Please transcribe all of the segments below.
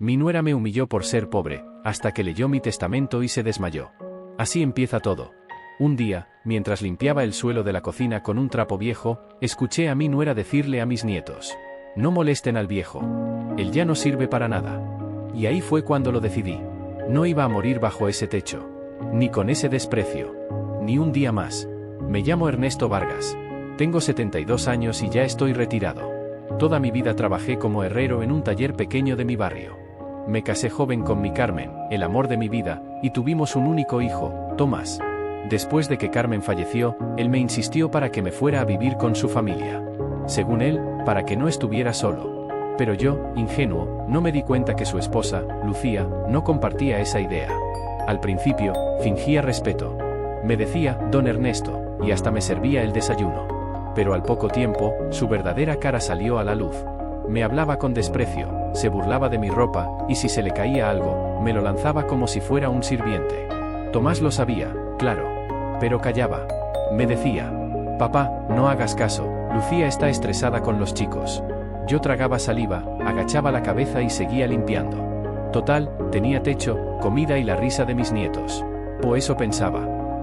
Mi nuera me humilló por ser pobre, hasta que leyó mi testamento y se desmayó. Así empieza todo. Un día, mientras limpiaba el suelo de la cocina con un trapo viejo, escuché a mi nuera decirle a mis nietos: no molesten al viejo. Él ya no sirve para nada. Y ahí fue cuando lo decidí. No iba a morir bajo ese techo. Ni con ese desprecio. Ni un día más. Me llamo Ernesto Vargas. Tengo 72 años y ya estoy retirado. Toda mi vida trabajé como herrero en un taller pequeño de mi barrio. Me casé joven con mi Carmen, el amor de mi vida, y tuvimos un único hijo, Tomás. Después de que Carmen falleció, él me insistió para que me fuera a vivir con su familia. Según él, para que no estuviera solo. Pero yo, ingenuo, no me di cuenta que su esposa, Lucía, no compartía esa idea. Al principio, fingía respeto. Me decía, don Ernesto, y hasta me servía el desayuno. Pero al poco tiempo, su verdadera cara salió a la luz. Me hablaba con desprecio, se burlaba de mi ropa, y si se le caía algo, me lo lanzaba como si fuera un sirviente. Tomás lo sabía, claro. Pero callaba. Me decía: papá, no hagas caso, Lucía está estresada con los chicos. Yo tragaba saliva, agachaba la cabeza y seguía limpiando. Total, tenía techo, comida y la risa de mis nietos. O eso pensaba.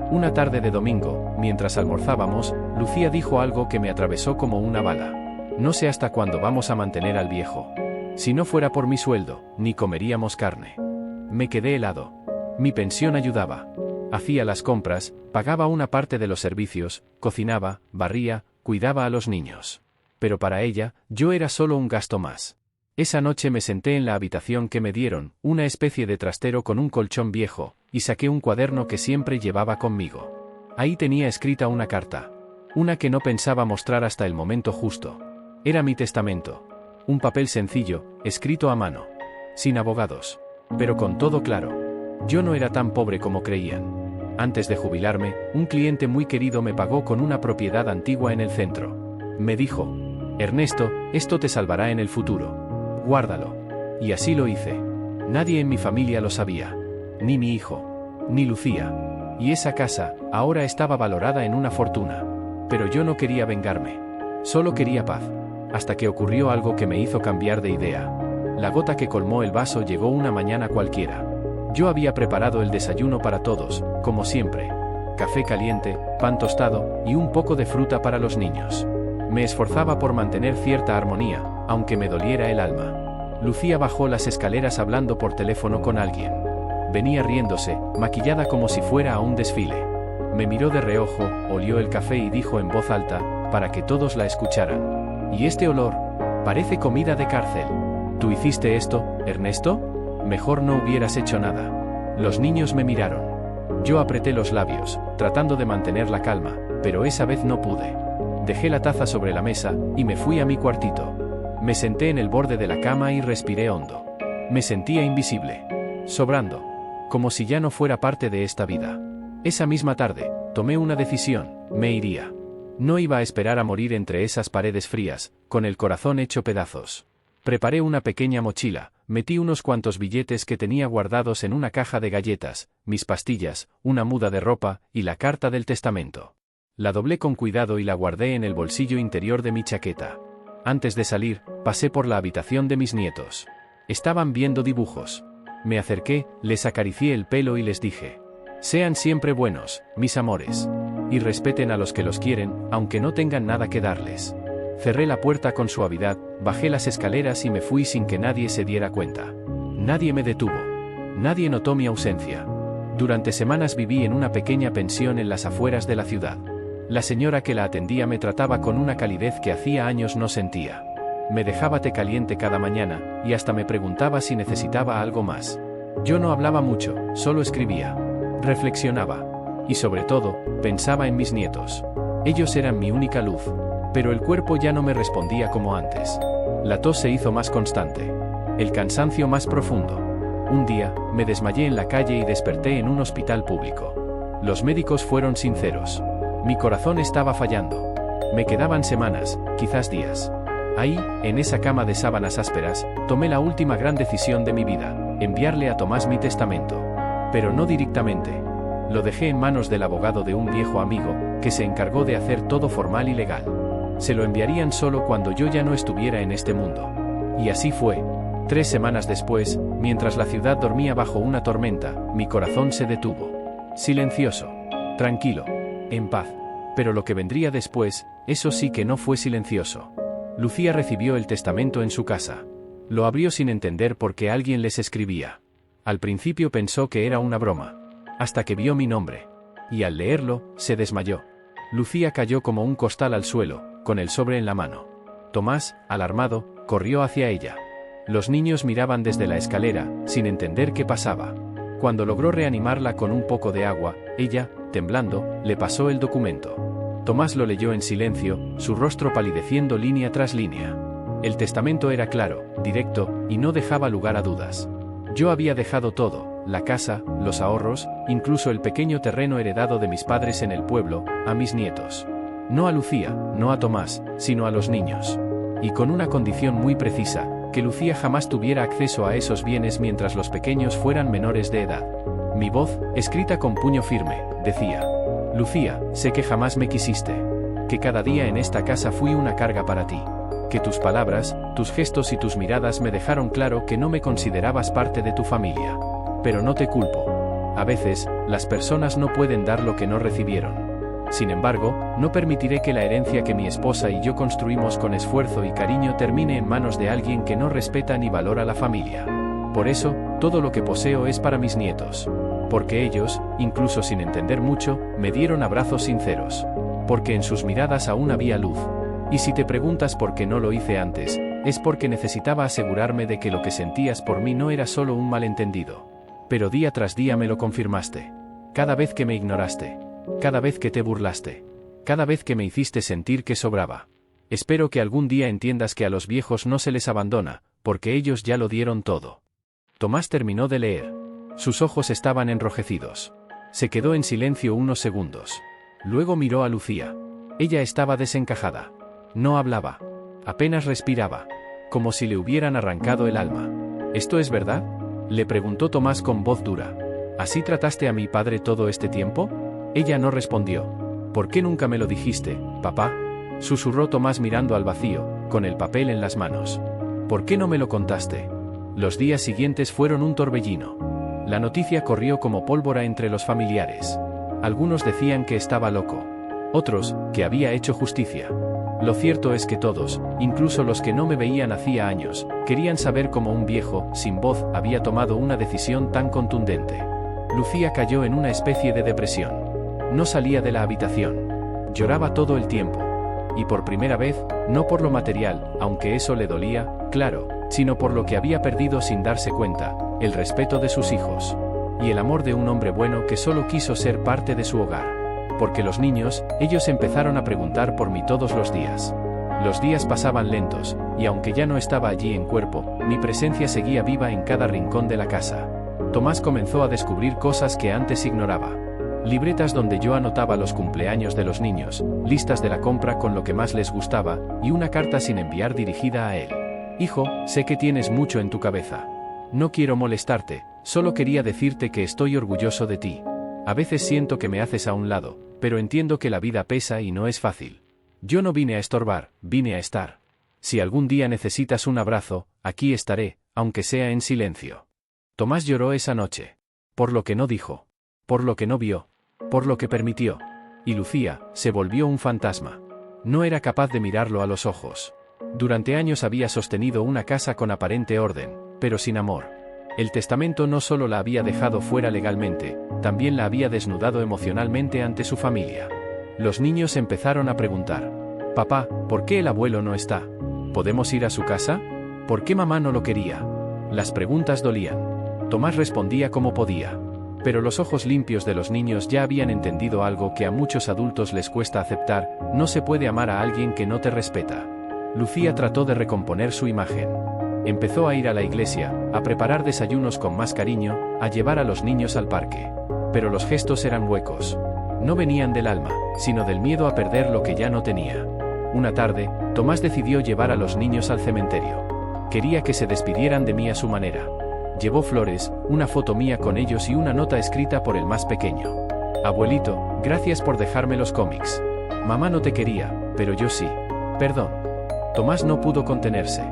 Una tarde de domingo, mientras almorzábamos, Lucía dijo algo que me atravesó como una bala. No sé hasta cuándo vamos a mantener al viejo. Si no fuera por mi sueldo, ni comeríamos carne. Me quedé helado. Mi pensión ayudaba. Hacía las compras, pagaba una parte de los servicios, cocinaba, barría, cuidaba a los niños. Pero para ella, yo era solo un gasto más. Esa noche me senté en la habitación que me dieron, una especie de trastero con un colchón viejo, y saqué un cuaderno que siempre llevaba conmigo. Ahí tenía escrita una carta. Una que no pensaba mostrar hasta el momento justo. Era mi testamento. Un papel sencillo, escrito a mano. Sin abogados. Pero con todo claro. Yo no era tan pobre como creían. Antes de jubilarme, un cliente muy querido me pagó con una propiedad antigua en el centro. Me dijo: Ernesto, esto te salvará en el futuro. Guárdalo. Y así lo hice. Nadie en mi familia lo sabía. Ni mi hijo. Ni Lucía. Y esa casa, ahora estaba valorada en una fortuna. Pero yo no quería vengarme. Solo quería paz. Hasta que ocurrió algo que me hizo cambiar de idea. La gota que colmó el vaso llegó una mañana cualquiera. Yo había preparado el desayuno para todos, como siempre. Café caliente, pan tostado, y un poco de fruta para los niños. Me esforzaba por mantener cierta armonía, aunque me doliera el alma. Lucía bajó las escaleras hablando por teléfono con alguien. Venía riéndose, maquillada como si fuera a un desfile. Me miró de reojo, olió el café y dijo en voz alta, para que todos la escucharan: ¿y este olor? Parece comida de cárcel. ¿Tú hiciste esto, Ernesto? Mejor no hubieras hecho nada. Los niños me miraron. Yo apreté los labios, tratando de mantener la calma, pero esa vez no pude. Dejé la taza sobre la mesa, y me fui a mi cuartito. Me senté en el borde de la cama y respiré hondo. Me sentía invisible. Sobrando. Como si ya no fuera parte de esta vida. Esa misma tarde, tomé una decisión: me iría. No iba a esperar a morir entre esas paredes frías, con el corazón hecho pedazos. Preparé una pequeña mochila, metí unos cuantos billetes que tenía guardados en una caja de galletas, mis pastillas, una muda de ropa, y la carta del testamento. La doblé con cuidado y la guardé en el bolsillo interior de mi chaqueta. Antes de salir, pasé por la habitación de mis nietos. Estaban viendo dibujos. Me acerqué, les acaricié el pelo y les dije: sean siempre buenos, mis amores. Y respeten a los que los quieren, aunque no tengan nada que darles. Cerré la puerta con suavidad, bajé las escaleras y me fui sin que nadie se diera cuenta. Nadie me detuvo. Nadie notó mi ausencia. Durante semanas viví en una pequeña pensión en las afueras de la ciudad. La señora que la atendía me trataba con una calidez que hacía años no sentía. Me dejaba té caliente cada mañana, y hasta me preguntaba si necesitaba algo más. Yo no hablaba mucho, solo escribía. Reflexionaba. Y sobre todo, pensaba en mis nietos. Ellos eran mi única luz. Pero el cuerpo ya no me respondía como antes. La tos se hizo más constante. El cansancio más profundo. Un día, me desmayé en la calle y desperté en un hospital público. Los médicos fueron sinceros. Mi corazón estaba fallando. Me quedaban semanas, quizás días. Ahí, en esa cama de sábanas ásperas, tomé la última gran decisión de mi vida: enviarle a Tomás mi testamento. Pero no directamente. Lo dejé en manos del abogado de un viejo amigo, que se encargó de hacer todo formal y legal. Se lo enviarían solo cuando yo ya no estuviera en este mundo. Y así fue. 3 semanas después, mientras la ciudad dormía bajo una tormenta, mi corazón se detuvo. Silencioso. Tranquilo. En paz. Pero lo que vendría después, eso sí que no fue silencioso. Lucía recibió el testamento en su casa. Lo abrió sin entender por qué alguien les escribía. Al principio pensó que era una broma. Hasta que vio mi nombre. Y al leerlo, se desmayó. Lucía cayó como un costal al suelo, con el sobre en la mano. Tomás, alarmado, corrió hacia ella. Los niños miraban desde la escalera, sin entender qué pasaba. Cuando logró reanimarla con un poco de agua, ella, temblando, le pasó el documento. Tomás lo leyó en silencio, su rostro palideciendo línea tras línea. El testamento era claro, directo, y no dejaba lugar a dudas. Yo había dejado todo, la casa, los ahorros, incluso el pequeño terreno heredado de mis padres en el pueblo, a mis nietos. No a Lucía, no a Tomás, sino a los niños. Y con una condición muy precisa, que Lucía jamás tuviera acceso a esos bienes mientras los pequeños fueran menores de edad. Mi voz, escrita con puño firme, decía: Lucía, sé que jamás me quisiste. Que cada día en esta casa fui una carga para ti. Que tus palabras, tus gestos y tus miradas me dejaron claro que no me considerabas parte de tu familia. Pero no te culpo. A veces, las personas no pueden dar lo que no recibieron. Sin embargo, no permitiré que la herencia que mi esposa y yo construimos con esfuerzo y cariño termine en manos de alguien que no respeta ni valora la familia. Por eso, todo lo que poseo es para mis nietos. Porque ellos, incluso sin entender mucho, me dieron abrazos sinceros. Porque en sus miradas aún había luz. Y si te preguntas por qué no lo hice antes, es porque necesitaba asegurarme de que lo que sentías por mí no era solo un malentendido. Pero día tras día me lo confirmaste. Cada vez que me ignoraste. Cada vez que te burlaste. Cada vez que me hiciste sentir que sobraba. Espero que algún día entiendas que a los viejos no se les abandona, porque ellos ya lo dieron todo. Tomás terminó de leer. Sus ojos estaban enrojecidos. Se quedó en silencio unos segundos. Luego miró a Lucía. Ella estaba desencajada. No hablaba. Apenas respiraba. Como si le hubieran arrancado el alma. ¿Esto es verdad?, le preguntó Tomás con voz dura. ¿Así trataste a mi padre todo este tiempo? Ella no respondió. ¿Por qué nunca me lo dijiste, papá?, susurró Tomás mirando al vacío, con el papel en las manos. ¿Por qué no me lo contaste? Los días siguientes fueron un torbellino. La noticia corrió como pólvora entre los familiares. Algunos decían que estaba loco. Otros, que había hecho justicia. Lo cierto es que todos, incluso los que no me veían hacía años, querían saber cómo un viejo, sin voz, había tomado una decisión tan contundente. Lucía cayó en una especie de depresión. No salía de la habitación. Lloraba todo el tiempo. Y por primera vez, no por lo material, aunque eso le dolía, claro, sino por lo que había perdido sin darse cuenta, el respeto de sus hijos. Y el amor de un hombre bueno que solo quiso ser parte de su hogar. Porque los niños, ellos empezaron a preguntar por mí todos los días. Los días pasaban lentos, y aunque ya no estaba allí en cuerpo, mi presencia seguía viva en cada rincón de la casa. Tomás comenzó a descubrir cosas que antes ignoraba. Libretas donde yo anotaba los cumpleaños de los niños, listas de la compra con lo que más les gustaba, y una carta sin enviar dirigida a él. Hijo, sé que tienes mucho en tu cabeza. No quiero molestarte, solo quería decirte que estoy orgulloso de ti. A veces siento que me haces a un lado, pero entiendo que la vida pesa y no es fácil. Yo no vine a estorbar, vine a estar. Si algún día necesitas un abrazo, aquí estaré, aunque sea en silencio. Tomás lloró esa noche. Por lo que no dijo. Por lo que no vio. Por lo que permitió. Y Lucía, se volvió un fantasma. No era capaz de mirarlo a los ojos. Durante años había sostenido una casa con aparente orden, pero sin amor. El testamento no solo la había dejado fuera legalmente, también la había desnudado emocionalmente ante su familia. Los niños empezaron a preguntar. Papá, ¿por qué el abuelo no está? ¿Podemos ir a su casa? ¿Por qué mamá no lo quería? Las preguntas dolían. Tomás respondía como podía. Pero los ojos limpios de los niños ya habían entendido algo que a muchos adultos les cuesta aceptar: no se puede amar a alguien que no te respeta. Lucía trató de recomponer su imagen. Empezó a ir a la iglesia, a preparar desayunos con más cariño, a llevar a los niños al parque. Pero los gestos eran huecos. No venían del alma, sino del miedo a perder lo que ya no tenía. Una tarde, Tomás decidió llevar a los niños al cementerio. Quería que se despidieran de mí a su manera. Llevó flores, una foto mía con ellos y una nota escrita por el más pequeño. Abuelito, gracias por dejarme los cómics. Mamá no te quería, pero yo sí. Perdón. Tomás no pudo contenerse.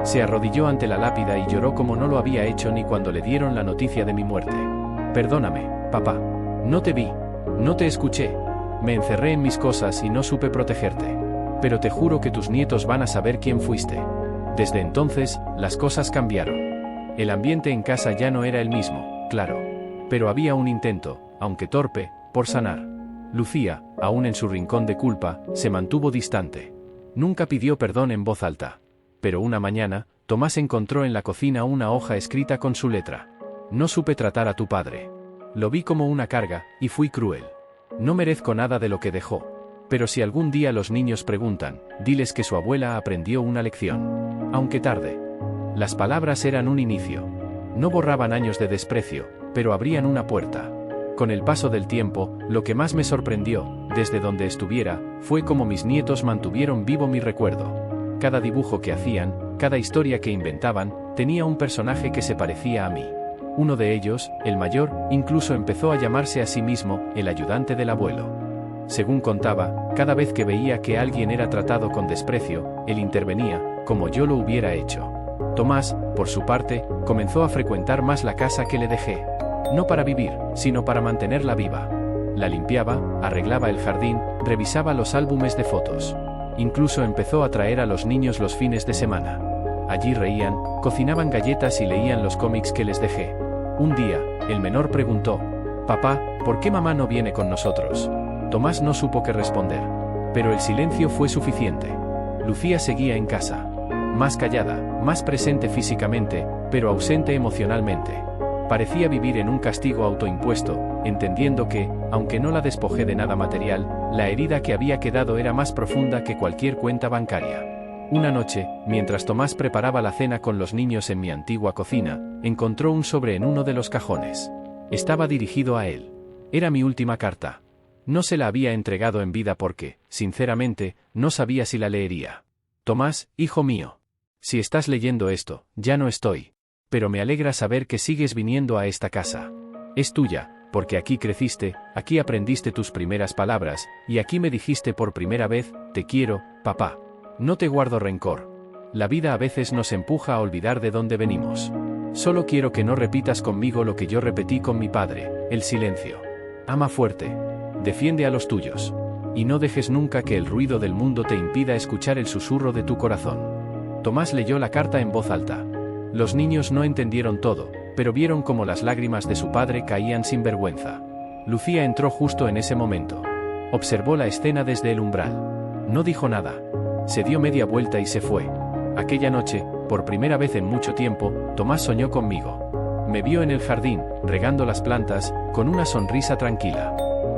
Se arrodilló ante la lápida y lloró como no lo había hecho ni cuando le dieron la noticia de mi muerte. Perdóname, papá. No te vi. No te escuché. Me encerré en mis cosas y no supe protegerte. Pero te juro que tus nietos van a saber quién fuiste. Desde entonces, las cosas cambiaron. El ambiente en casa ya no era el mismo, claro. Pero había un intento, aunque torpe, por sanar. Lucía, aún en su rincón de culpa, se mantuvo distante. Nunca pidió perdón en voz alta. Pero una mañana, Tomás encontró en la cocina una hoja escrita con su letra. No supe tratar a tu padre. Lo vi como una carga, y fui cruel. No merezco nada de lo que dejó. Pero si algún día los niños preguntan, diles que su abuela aprendió una lección. Aunque tarde. Las palabras eran un inicio. No borraban años de desprecio, pero abrían una puerta. Con el paso del tiempo, lo que más me sorprendió, desde donde estuviera, fue cómo mis nietos mantuvieron vivo mi recuerdo. Cada dibujo que hacían, cada historia que inventaban, tenía un personaje que se parecía a mí. Uno de ellos, el mayor, incluso empezó a llamarse a sí mismo, el ayudante del abuelo. Según contaba, cada vez que veía que alguien era tratado con desprecio, él intervenía, como yo lo hubiera hecho. Tomás, por su parte, comenzó a frecuentar más la casa que le dejé. No para vivir, sino para mantenerla viva. La limpiaba, arreglaba el jardín, revisaba los álbumes de fotos. Incluso empezó a traer a los niños los fines de semana. Allí reían, cocinaban galletas y leían los cómics que les dejé. Un día, el menor preguntó: «Papá, ¿por qué mamá no viene con nosotros?». Tomás no supo qué responder. Pero el silencio fue suficiente. Lucía seguía en casa. Más callada, más presente físicamente, pero ausente emocionalmente. Parecía vivir en un castigo autoimpuesto, entendiendo que, aunque no la despojé de nada material, la herida que había quedado era más profunda que cualquier cuenta bancaria. Una noche, mientras Tomás preparaba la cena con los niños en mi antigua cocina, encontró un sobre en uno de los cajones. Estaba dirigido a él. Era mi última carta. No se la había entregado en vida porque, sinceramente, no sabía si la leería. Tomás, hijo mío. Si estás leyendo esto, ya no estoy. Pero me alegra saber que sigues viniendo a esta casa. Es tuya, porque aquí creciste, aquí aprendiste tus primeras palabras, y aquí me dijiste por primera vez, te quiero, papá. No te guardo rencor. La vida a veces nos empuja a olvidar de dónde venimos. Solo quiero que no repitas conmigo lo que yo repetí con mi padre, el silencio. Ama fuerte. Defiende a los tuyos. Y no dejes nunca que el ruido del mundo te impida escuchar el susurro de tu corazón. Tomás leyó la carta en voz alta. Los niños no entendieron todo, pero vieron cómo las lágrimas de su padre caían sin vergüenza. Lucía entró justo en ese momento. Observó la escena desde el umbral. No dijo nada. Se dio media vuelta y se fue. Aquella noche, por primera vez en mucho tiempo, Tomás soñó conmigo. Me vio en el jardín, regando las plantas, con una sonrisa tranquila.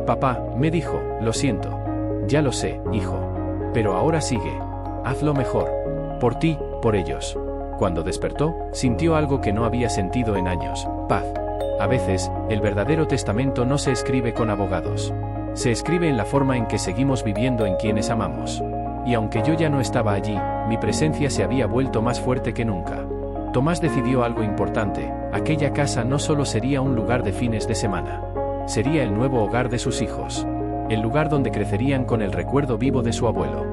Papá, me dijo, lo siento. Ya lo sé, hijo. Pero ahora sigue. Hazlo mejor. Por ti, por ellos. Cuando despertó, sintió algo que no había sentido en años: paz. A veces, el verdadero testamento no se escribe con abogados. Se escribe en la forma en que seguimos viviendo en quienes amamos. Y aunque yo ya no estaba allí, mi presencia se había vuelto más fuerte que nunca. Tomás decidió algo importante: aquella casa no solo sería un lugar de fines de semana. Sería el nuevo hogar de sus hijos. El lugar donde crecerían con el recuerdo vivo de su abuelo.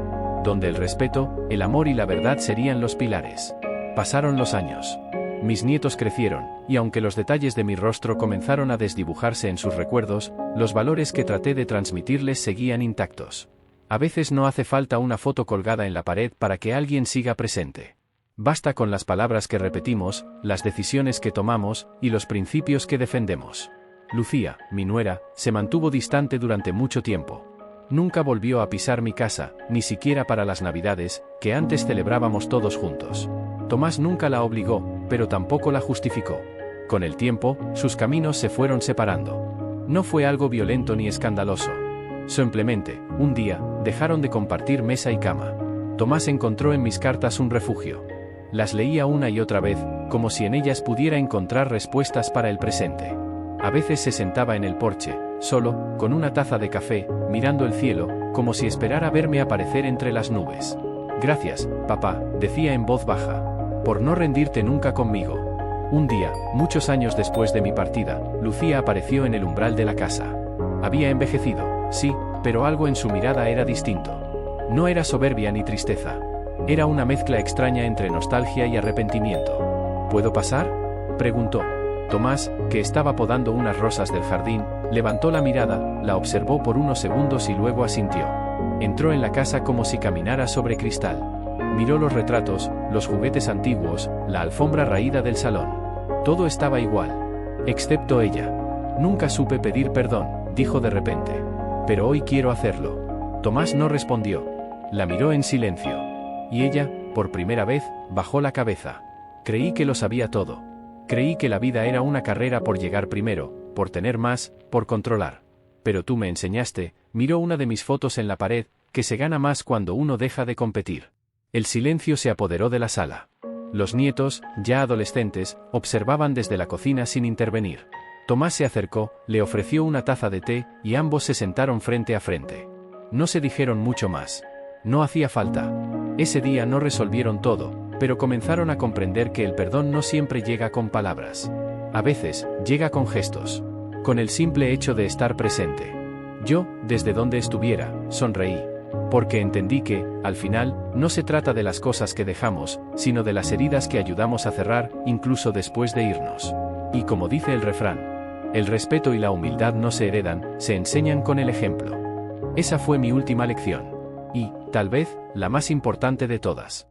Donde el respeto, el amor y la verdad serían los pilares. Pasaron los años. Mis nietos crecieron, y aunque los detalles de mi rostro comenzaron a desdibujarse en sus recuerdos, los valores que traté de transmitirles seguían intactos. A veces no hace falta una foto colgada en la pared para que alguien siga presente. Basta con las palabras que repetimos, las decisiones que tomamos, y los principios que defendemos. Lucía, mi nuera, se mantuvo distante durante mucho tiempo. Nunca volvió a pisar mi casa, ni siquiera para las Navidades, que antes celebrábamos todos juntos. Tomás nunca la obligó, pero tampoco la justificó. Con el tiempo, sus caminos se fueron separando. No fue algo violento ni escandaloso. Simplemente, un día, dejaron de compartir mesa y cama. Tomás encontró en mis cartas un refugio. Las leía una y otra vez, como si en ellas pudiera encontrar respuestas para el presente. A veces se sentaba en el porche, solo, con una taza de café, mirando el cielo, como si esperara verme aparecer entre las nubes. Gracias, papá, decía en voz baja, por no rendirte nunca conmigo. Un día, muchos años después de mi partida, Lucía apareció en el umbral de la casa. Había envejecido, sí, pero algo en su mirada era distinto. No era soberbia ni tristeza. Era una mezcla extraña entre nostalgia y arrepentimiento. ¿Puedo pasar?, preguntó. Tomás, que estaba podando unas rosas del jardín, levantó la mirada, la observó por unos segundos y luego asintió. Entró en la casa como si caminara sobre cristal. Miró los retratos, los juguetes antiguos, la alfombra raída del salón. Todo estaba igual. Excepto ella. Nunca supe pedir perdón, dijo de repente. Pero hoy quiero hacerlo. Tomás no respondió. La miró en silencio. Y ella, por primera vez, bajó la cabeza. Creí que lo sabía todo. Creí que la vida era una carrera por llegar primero, por tener más, por controlar. Pero tú me enseñaste, miró una de mis fotos en la pared, que se gana más cuando uno deja de competir. El silencio se apoderó de la sala. Los nietos, ya adolescentes, observaban desde la cocina sin intervenir. Tomás se acercó, le ofreció una taza de té, y ambos se sentaron frente a frente. No se dijeron mucho más. No hacía falta. Ese día no resolvieron todo, pero comenzaron a comprender que el perdón no siempre llega con palabras. A veces, llega con gestos. Con el simple hecho de estar presente. Yo, desde donde estuviera, sonreí. Porque entendí que, al final, no se trata de las cosas que dejamos, sino de las heridas que ayudamos a cerrar, incluso después de irnos. Y como dice el refrán, el respeto y la humildad no se heredan, se enseñan con el ejemplo. Esa fue mi última lección. Y, tal vez, la más importante de todas.